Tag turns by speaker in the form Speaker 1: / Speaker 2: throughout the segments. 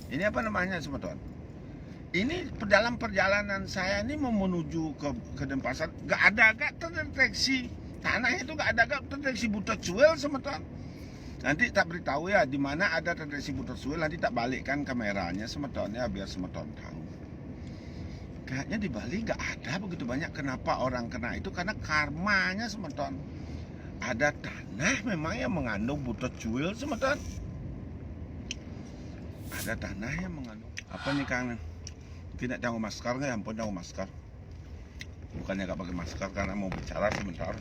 Speaker 1: Ini apa namanya sebetulnya? Ini dalam perjalanan saya ini mau menuju ke Denpasar, gak terdeteksi tanah itu, gak terdeteksi buta cuil sebetulnya. Nanti tak beritahu ya di mana ada terdeteksi buta cuil, nanti tak balikkan kameranya sebetulnya biar sebetulnya tahu. Kayaknya di Bali gak ada begitu banyak. Kenapa orang kena itu? Karena karmanya sebetulnya. Ada tanah memang yang mengandung buta cuil sebetulnya. Ada tanah yang mengandung apa nih Kang? Tidak jangan masker nggak, ampun jangan masker. Bukannya nggak pakai masker karena mau bicara sebentar,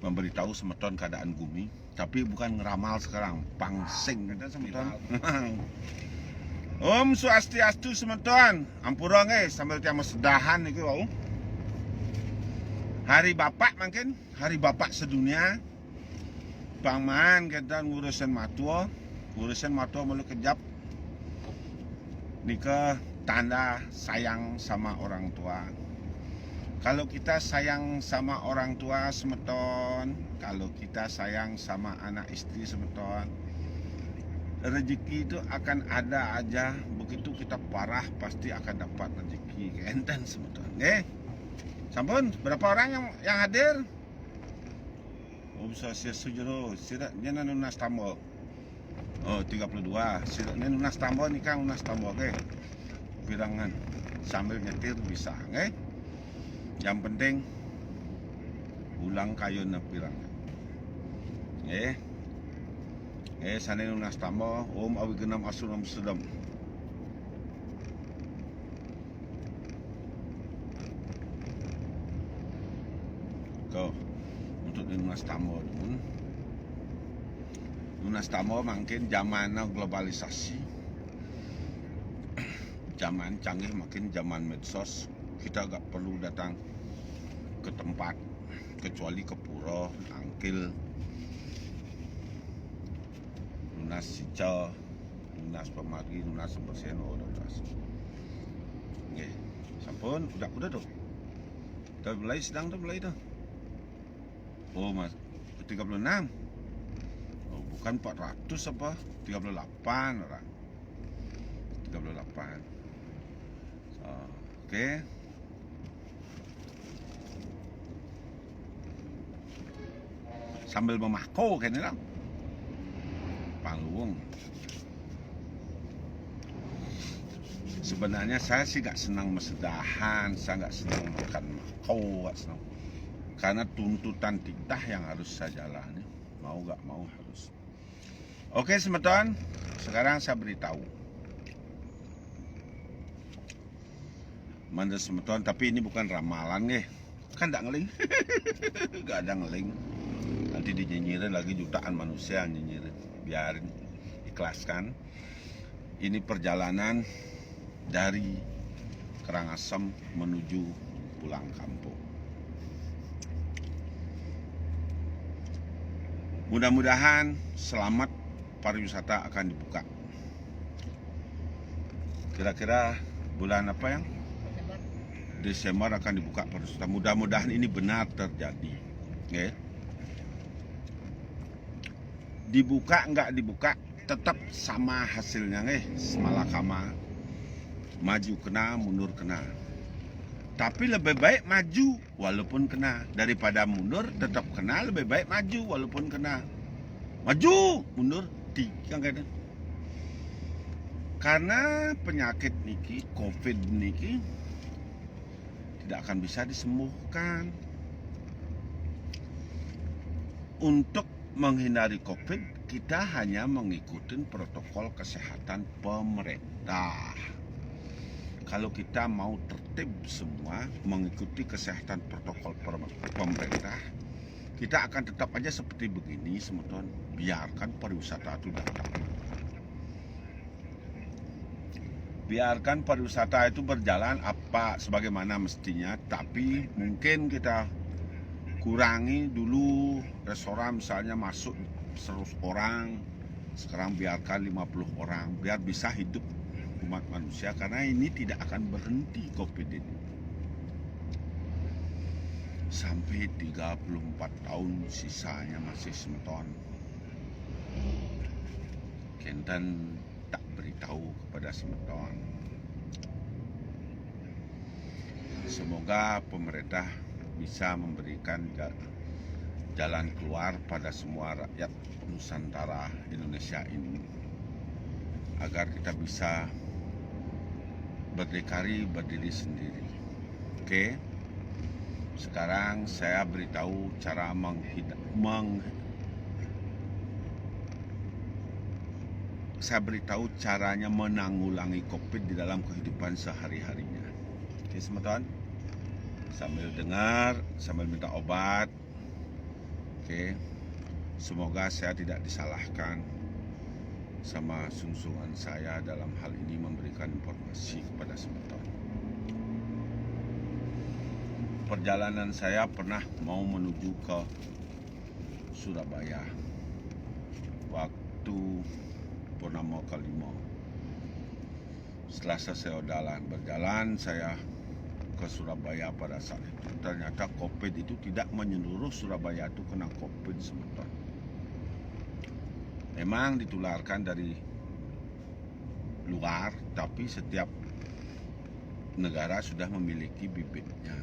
Speaker 1: memberitahu semeton keadaan bumi, tapi bukan ngeramal sekarang, pangsing kita semeton. Om Swastiastu semeton, ampura nggih sambil tiang sedahan iki wau. Hari Bapak mungkin, hari Bapak sedunia. Pangman kita ngurusin matua mulu kejap. Nika tanda sayang sama orang tua. Kalau kita sayang sama orang tua semeton, kalau kita sayang sama anak istri semeton, rezeki itu akan ada aja. Begitu kita parah pasti akan dapat rezeki enten semeton. Sampun berapa orang yang hadir? Oh bisa sejero sira nyana nunas tambo. Oh 32. Sira nunas tambo nih Kang, nunas tambo oke. Pirangan sambil nyetir bisa yang penting ulang kayu na pirangan sana nunas tambo om awi genam asunam sedam ko untuk nunas tambo makin zaman globalisasi, zaman canggih, makin zaman medsos. Kita gak perlu datang ke tempat kecuali ke pura, angkil, lunas sica, lunas pemagi, lunas sembersihan, udah sampun, udah tuh. Udah mulai sedang tuh mulai tuh. Oh mas, 36. Oh, bukan 400 apa? 38 orang. 38. Oke. Sambil memako kan ini panggung. Sebenarnya saya sih gak senang mesedahan, saya gak senang makan mako, gak senang. Karena tuntutan titah yang harus saya jalani, mau gak mau harus. Oke semeton, sekarang saya beritahu. Manda semeton, tapi ini bukan ramalan kan gak ngeling. Gak ada ngeling. Nanti dinyinyirin lagi jutaan manusia nyinyirin. Biarin, ikhlaskan. Ini perjalanan dari Karangasem menuju pulang kampung. Mudah-mudahan selamat pariwisata akan dibuka. Kira-kira bulan apa yang? Desember akan dibuka pariwisata. Mudah-mudahan ini benar terjadi. Dibuka nggak dibuka tetap sama hasilnya semalakama. Maju kena, mundur kena. Tapi lebih baik maju walaupun kena daripada mundur tetap kena. Lebih baik maju walaupun kena. Maju, mundur, tiga kan. Karena penyakit niki, COVID niki tidak akan bisa disembuhkan. Untuk menghindari COVID, kita hanya mengikuti protokol kesehatan pemerintah. Kalau kita mau tertib semua mengikuti kesehatan protokol pemerintah, kita akan tetap aja seperti begini semeton. Biarkan pariwisata itu datang. Biarkan pariwisata itu berjalan apa sebagaimana mestinya, tapi mungkin kita kurangi dulu restoran misalnya masuk 100 orang, sekarang biarkan 50 orang biar bisa hidup umat manusia, karena ini tidak akan berhenti COVID ini sampai 34 tahun sisanya masih semeton. Kenten tak beritahu kepada pada semeton. Semoga pemerintah bisa memberikan jalan keluar pada semua rakyat Nusantara Indonesia ini, agar kita bisa berdikari berdiri sendiri. Oke, sekarang saya beritahu cara caranya menanggulangi COVID di dalam kehidupan sehari-harinya. Oke, semeton, sambil dengar, sambil minta obat. Oke, semoga saya tidak disalahkan sama sungsungan saya dalam hal ini memberikan informasi kepada semeton. Perjalanan saya pernah mau menuju ke Surabaya waktu purnama kelima. Setelah selesai berjalan saya ke Surabaya pada saat itu. Ternyata COVID itu tidak menyeluruh Surabaya itu kena COVID semeton. Memang ditularkan dari luar, tapi setiap negara sudah memiliki bibitnya.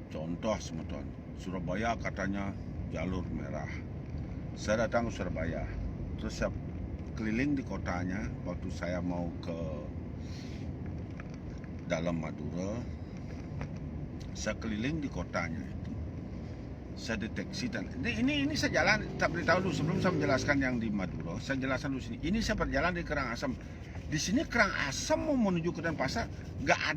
Speaker 1: Contoh semeton, Surabaya katanya jalur merah. Saya datang ke Surabaya, terus saya keliling di kotanya waktu saya mau ke dalam Madura. Saya keliling di kotanya itu, saya deteksi dan ini saya jalan, tak beritahu dulu sebelum saya menjelaskan yang di Madura. Saya jelaskan dulu sini. Ini saya berjalan di Karangasem. Di sini Karangasem mau menuju ke Denpasar, gak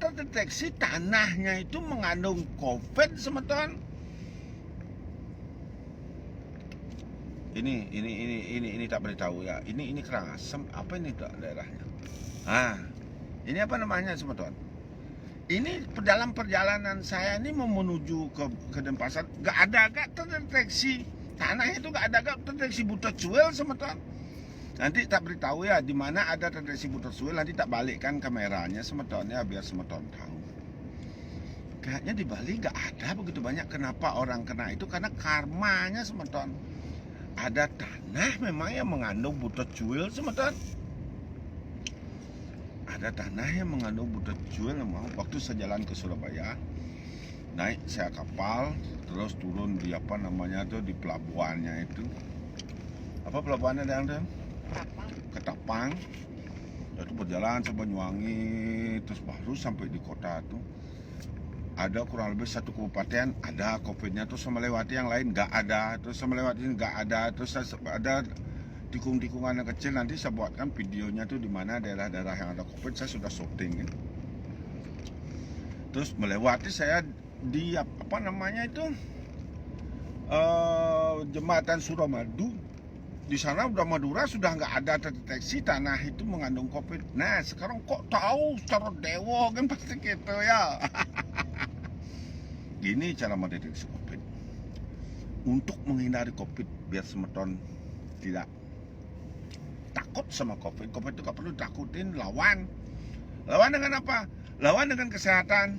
Speaker 1: terdeteksi tanahnya itu mengandung COVID semeton. Ini tak beritahu ya. Ini Karangasem, apa ini daerahnya? Ini apa namanya semeton? Ini dalam perjalanan saya ini mau menuju ke Denpasar, gak terdeteksi tanahnya itu, gak terdeteksi buta cuel semeton. Nanti tak beritahu ya di mana ada terdeteksi buta cuel, nanti tak balikkan kameranya semeton ya biar semeton tahu. Kayaknya di Bali gak ada begitu banyak. Kenapa orang kena itu? Karena karmanya semeton. Ada tanah memang yang mengandung buta cuel semeton. Ada tanah yang mengandung buta cuel memang. Waktu saya jalan ke Surabaya, naik saya kapal, terus turun di di pelabuhannya itu. Apa pelabuhannya yang ada? Ketapang. Itu berjalan sampai Banyuwangi, terus baru sampai di kota itu. Ada kurang lebih satu kabupaten ada COVID-nya, terus saya melewati yang lain nggak ada, terus saya melewati nggak ada, terus ada tikung-tikungan yang kecil. Nanti saya buatkan videonya tuh di mana daerah-daerah yang ada COVID, saya sudah syuting. Terus melewati saya di jembatan Suramadu. Di sana udah Madura sudah nggak ada terdeteksi tanah itu mengandung COVID. Nah sekarang kok tahu secara dewa kan pasti gitu ya. Gini cara mendeteksi COVID. Untuk menghindari COVID biar semeton tidak takut sama COVID. COVID itu gak perlu takutin, lawan. Lawan dengan apa? Lawan dengan kesehatan,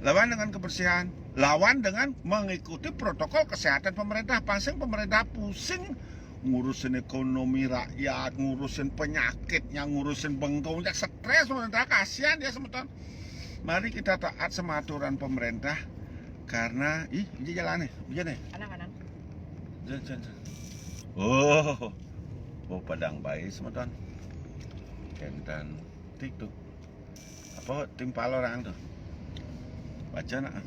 Speaker 1: lawan dengan kebersihan, lawan dengan mengikuti protokol kesehatan pemerintah. Pasang pemerintah pusing ngurusin ekonomi rakyat, ngurusin penyakitnya, ngurusin bengkongnya, stres pemerintah, kasihan dia semeton. Mari kita taat sama aturan pemerintah, karena ini jalan nih,
Speaker 2: Anak-anak.
Speaker 1: Padang bayi semeton. Kentan TikTok. Apa timpal orang tuh? Baca nak.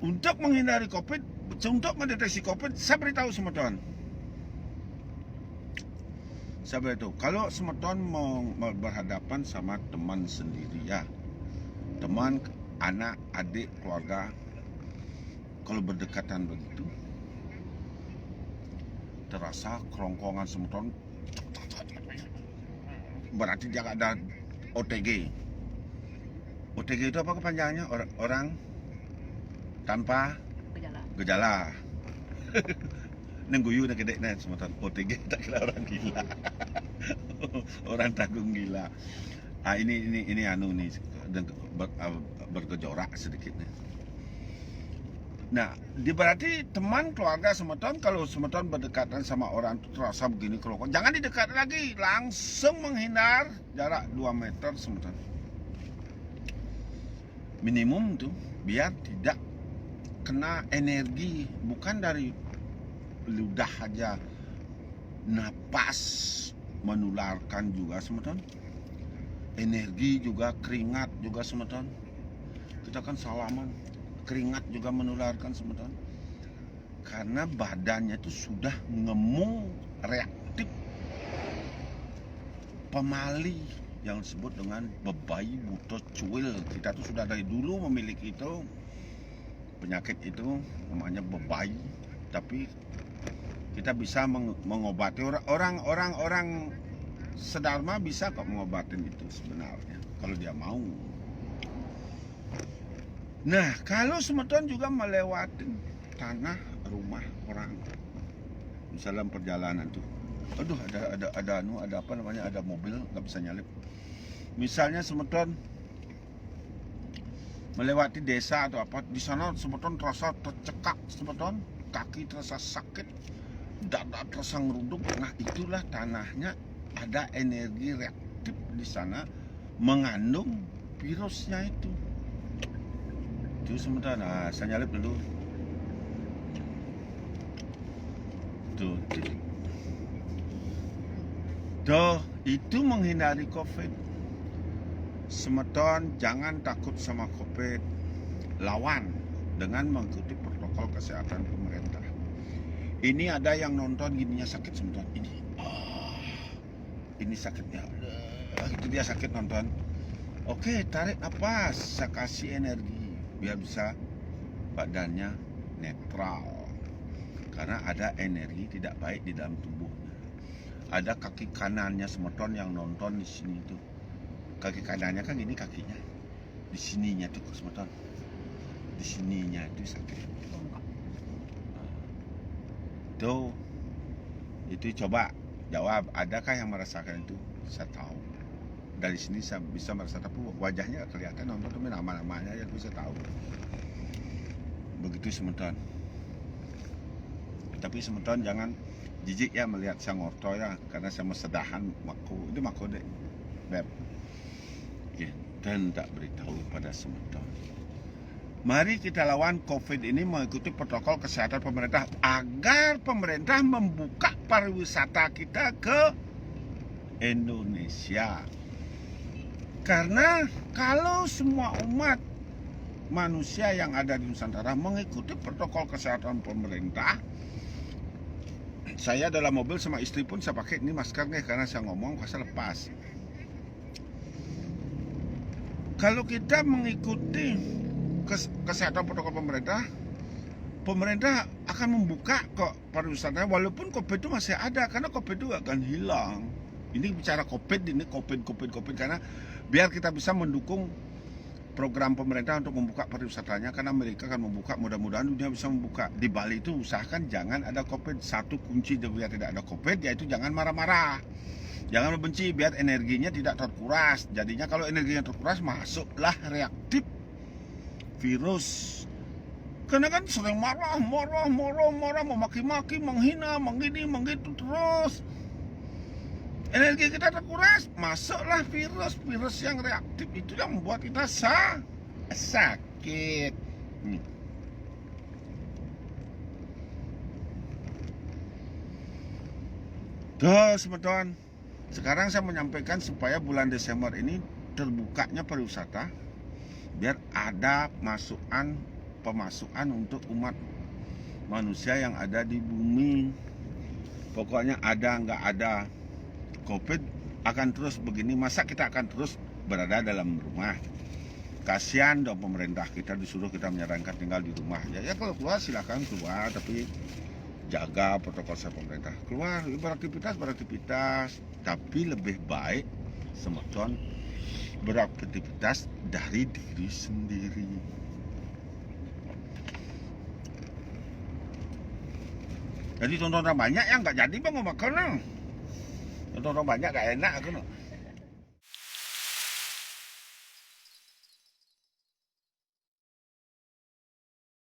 Speaker 1: Untuk menghindari COVID, untuk mendeteksi COVID, saya beritahu semeton. Saya beritahu, kalau semeton mau berhadapan sama teman sendiri ya, teman, anak, adik, keluarga, kalau berdekatan begitu, terasa kerongkongan semeton, berarti dia ada OTG. OTG itu apa kepanjangannya? Orang tanpa gejala. Nengguyu nak kedek net semeton. OTG tak kira orang gila. Orang tanggung gila. Ini nih bergejolak sedikit nih. Nah, berarti teman keluarga semeton kalau semeton berdekatan sama orang itu terasa begini kalau jangan didekat lagi, langsung menghindar jarak 2 meter semeton. Minimum tuh biar tidak kena energi bukan dari ludah aja, napas menularkan juga semeton. Energi juga, keringat juga semeton. Kita kan salaman, keringat juga menularkan semeton. Karena badannya itu sudah ngemu reaktif pemali yang disebut dengan bebai buto cuil. Kita tuh sudah dari dulu memiliki itu penyakit itu namanya bebai, tapi kita bisa mengobati. Orang sedharma bisa kok mengobatin itu sebenarnya kalau dia mau. Nah, kalau semeton juga melewati tanah rumah orang, misalnya perjalanan tuh, aduh ada apa namanya, ada mobil nggak bisa nyalip. Misalnya semeton melewati desa atau apa, di sana semeton terasa tercekak, semeton kaki terasa sakit, dada terasa ngeruduk. Nah, itulah tanahnya ada energi reaktif di sana mengandung virusnya itu. Itu sebentar, nah saya nyalip dulu. Tuh, itu menghindari COVID. Semeton jangan takut sama COVID. Lawan dengan mengikuti protokol kesehatan pemerintah. Ini ada yang nonton gininya sakit semeton. Ini sakitnya, itu dia sakit nonton. Oke, tarik napas, saya kasih energi biar bisa badannya netral. Karena ada energi tidak baik di dalam tubuhnya. Ada kaki kanannya semeton yang nonton di sini tuh. Kaki kanannya kan gini kakinya. Di sininya tuh semeton. Di sininya itu sakit. Tuh. Itu coba jawab, adakah yang merasakan itu? Saya tahu. Dari sini saya bisa merasa, tapi wajahnya kelihatan, nonton tuh nama-namanya ya bisa tahu. Begitu semeton. Tapi semeton jangan jijik ya melihat saya ngorto ya, karena saya mesedahan itu maku deh, beb. Ya, dan tak beritahu pada semeton. Mari kita lawan COVID ini mengikuti protokol kesehatan pemerintah agar pemerintah membuka pariwisata kita ke Indonesia. Karena kalau semua umat manusia yang ada di Nusantara mengikuti protokol kesehatan pemerintah, saya dalam mobil sama istri pun saya pakai ini masker nih karena saya ngomong saya lepas. Kalau kita mengikuti kesehatan protokol pemerintah, pemerintah akan membuka kok pariwisata walaupun COVID itu masih ada, karena COVID itu akan hilang. Ini bicara COVID, ini COVID karena biar kita bisa mendukung program pemerintah untuk membuka pariwisatanya, karena Amerika akan membuka, mudah-mudahan dunia bisa membuka. Di Bali itu usahakan jangan ada COVID. Satu kunci biar tidak ada COVID yaitu jangan marah-marah, jangan membenci, biar energinya tidak terkuras. Jadinya kalau energinya terkuras masuklah reaktif virus. Karena kan sering marah, memaki-maki, menghina, menggitu terus. Energi kita terkuras, masuklah virus yang reaktif itu yang membuat kita sakit. Tuh, semeton. Sekarang saya menyampaikan supaya bulan Desember ini terbukanya pariwisata, biar ada pemasukan untuk umat manusia yang ada di bumi. Pokoknya ada nggak ada COVID akan terus begini. Masa kita akan terus berada dalam rumah? Kasihan dong pemerintah kita, disuruh kita menyarankan tinggal di rumah. Ya kalau keluar silakan keluar, tapi jaga protokol kesehatan pemerintah. Keluar beraktivitas, tapi lebih baik semeton beraktivitas dari diri sendiri. Jadi tonton orang banyak yang nggak jadi bang mau makan. Tonton orang banyak gak enak aku.